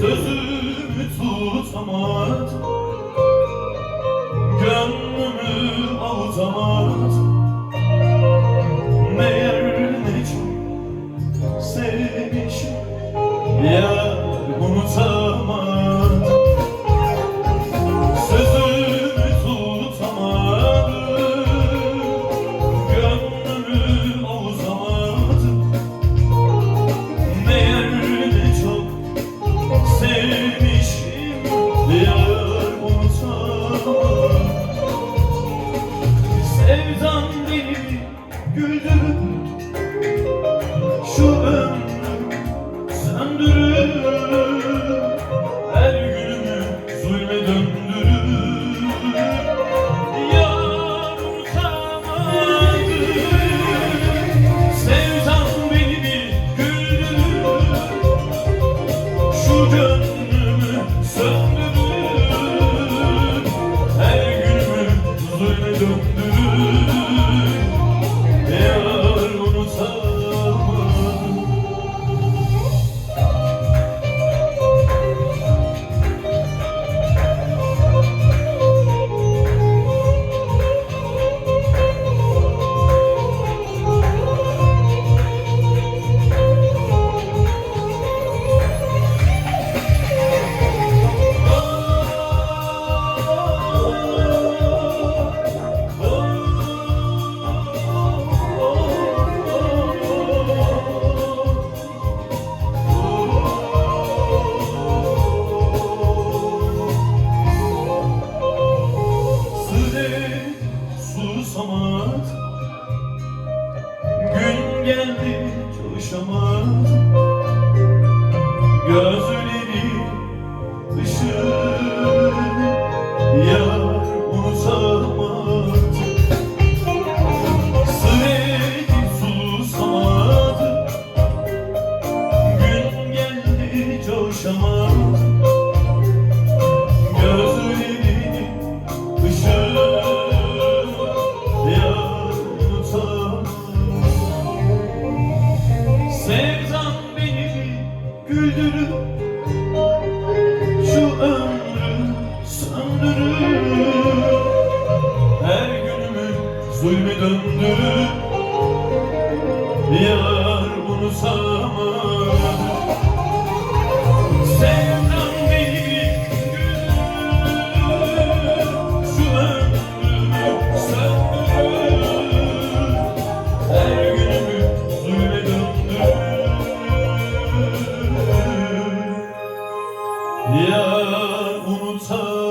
Sözümü tutamadım, gönlümü avutamadım. Meğer ne çok sevmişim, yar unutamadım. Sözümü tutamadım, gönlümü avutamadım. Meğer ne çok sevmişim, yar unutamadım. Sevdam beni güldürüp şu ömrü söndürür, her günümü zulme döndürür. Yar unutamadım. Sevdam beni güldürür, şu gönlümü söndürür, her günümü zulme döndürür. Yar unutamadım. Susamadım, gün geldi coşamadım. Gözleri ışığı, yar unutamadım. Sürekli susamadım, gün geldi coşamadım. Gözleri ışığı, sevdam beni güldürür, şu ömrü söndürür, her günümü zulme döndürür. Yar unutamadım. Sevdam beni güldürür, şu ömrümü söndürür, her günümü zulme döndürür. Yar unutamadım.